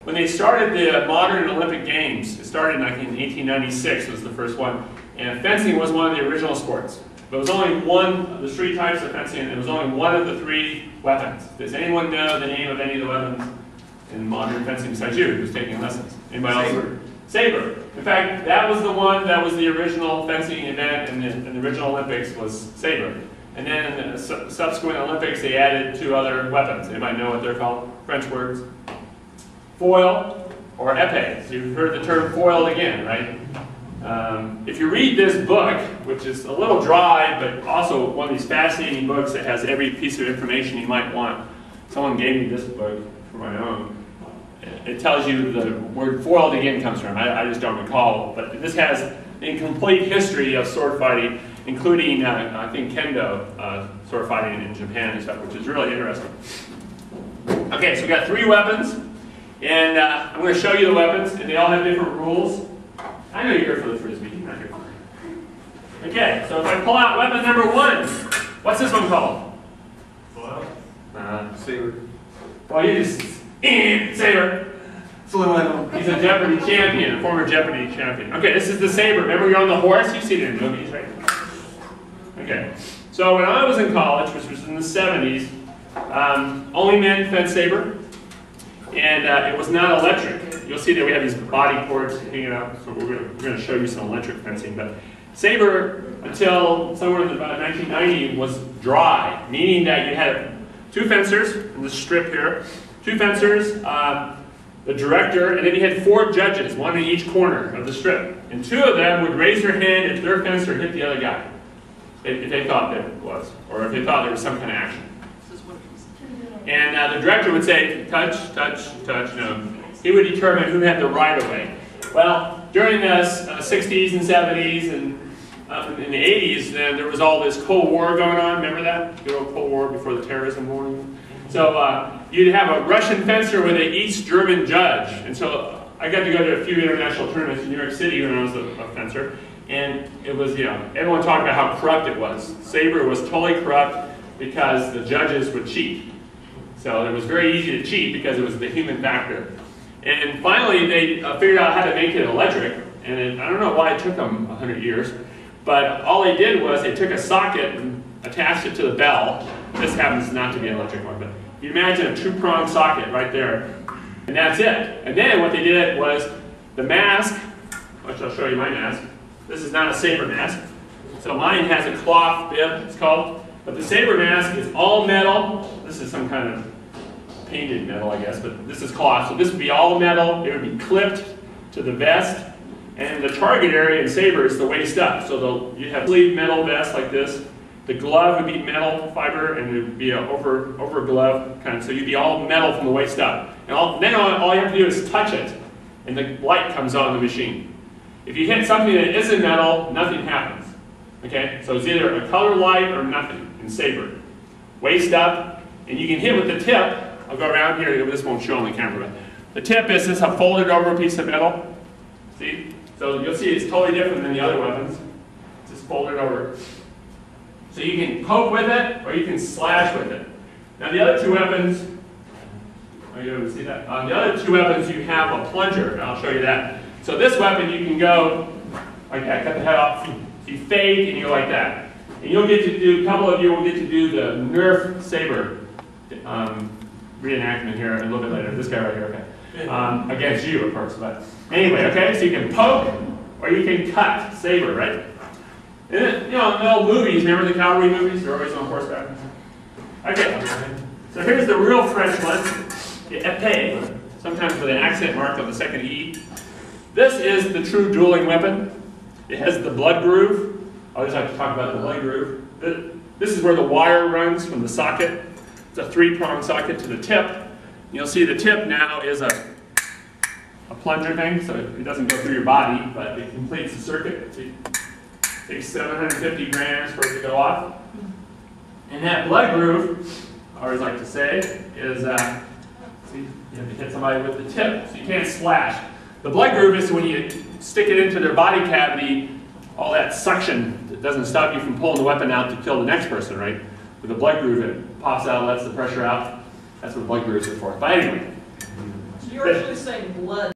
when they started the modern Olympic Games, it started I think in 1896 was the first one, and fencing was one of the original sports. There was only one of the three types of fencing, and there was only one of the three weapons. Does anyone know the name of any of the weapons in modern fencing besides you, who's taking lessons? Anybody else? Saber. Saber. In fact, that was the one that was the original fencing event in the original Olympics was saber. And then in the subsequent Olympics, they added two other weapons. Anybody know what they're called? French words? Foil or épée. So you've heard the term foiled again, right? If you read this book, which is a little dry, but also one of these fascinating books that has every piece of information you might want. Someone gave me this book for my own. It tells you the word foiled again comes from. I just don't recall. But this has an incomplete history of sword fighting, including, I think, kendo sword fighting in Japan and stuff, which is really interesting. Okay, so we've got three weapons. And I'm going to show you the weapons, and they all have different rules. I know you're here for the Frisbee. You're not here for it. Okay, so if I pull out weapon number one, what's this one called? Foil. Saber. Well, you just, saber. It's a little I don't. He's a Jeopardy champion, a former Jeopardy champion. Okay, this is the saber. Remember you're on the horse? You've seen it in movies, right? Okay, so when I was in college, which was in the 70s, only men fed saber. And it was not electric. You'll see that we have these body cords hanging out, so we're going to show you some electric fencing. But saber, until somewhere in about 1990, was dry, meaning that you had two fencers in the strip here, two fencers, the director, and then you had four judges, one in each corner of the strip. And two of them would raise their hand if their fencer hit the other guy, if they thought that it was, or if they thought there was some kind of action. And the director would say, touch, touch, touch, no. He would determine who had the right of way. Well, during the 60s and 70s and in the 80s, then there was all this Cold War going on. Remember that? The old Cold War before the terrorism war. So you'd have a Russian fencer with an East German judge. And so I got to go to a few international tournaments in New York City when I was a fencer. And it was, you know, everyone talked about how corrupt it was. Saber was totally corrupt because the judges would cheat. So it was very easy to cheat because it was the human factor. And finally, they figured out how to make it electric. And I don't know why it took them 100 years. But all they did was they took a socket and attached it to the bell. This happens not to be an electric one, but you imagine a two-pronged socket right there. And that's it. And then what they did was the mask, which I'll show you my mask. This is not a saber mask. So mine has a cloth bib, it's called. But the saber mask is all metal. This is some kind of painted metal, I guess, but this is cloth. So this would be all metal. It would be clipped to the vest. And the target area in saber is the waist up. So you have sleeve metal vest like this. The glove would be metal fiber, and it would be an over glove kind of. So you'd be all metal from the waist up. And then all you have to do is touch it, and the light comes on the machine. If you hit something that isn't metal, nothing happens. Okay, so it's either a color light or nothing in saber. Waist up, and you can hit with the tip. I'll go around here. This won't show on the camera, but the tip is this: a folded over piece of metal. See? So you'll see it's totally different than the other weapons. It's just folded over. So you can poke with it, or you can slash with it. Now the other two weapons, are you able to see that? The other two weapons, you have a plunger, and I'll show you that. So this weapon, you can go like that, cut the head off. So you fake, and you go like that. And you'll get to do, a couple of you will get to do the Nerf saber reenactment here a little bit later. This guy right here, okay. Against you, of course, but anyway, okay, so you can poke or you can cut saber, right? And then, you know, in the old movies, remember the cavalry movies? They're always on horseback. Okay, so here's the real French one, the épée, sometimes with an accent mark on the second E. This is the true dueling weapon. It has the blood groove. I always like to talk about the blood groove. This is where the wire runs from the socket. It's a three-pronged socket to the tip. You'll see the tip now is a plunger thing, so it doesn't go through your body, but it completes the circuit. So it takes 750 grams for it to go off. And that blood groove, I always like to say, is, see, you have to hit somebody with the tip, so you can't slash. The blood groove is when you stick it into their body cavity, all that suction that doesn't stop you from pulling the weapon out to kill the next person, right? With the blood groove, it pops out, lets the pressure out. That's what blood grooves are for. But anyway, You're actually saying blood.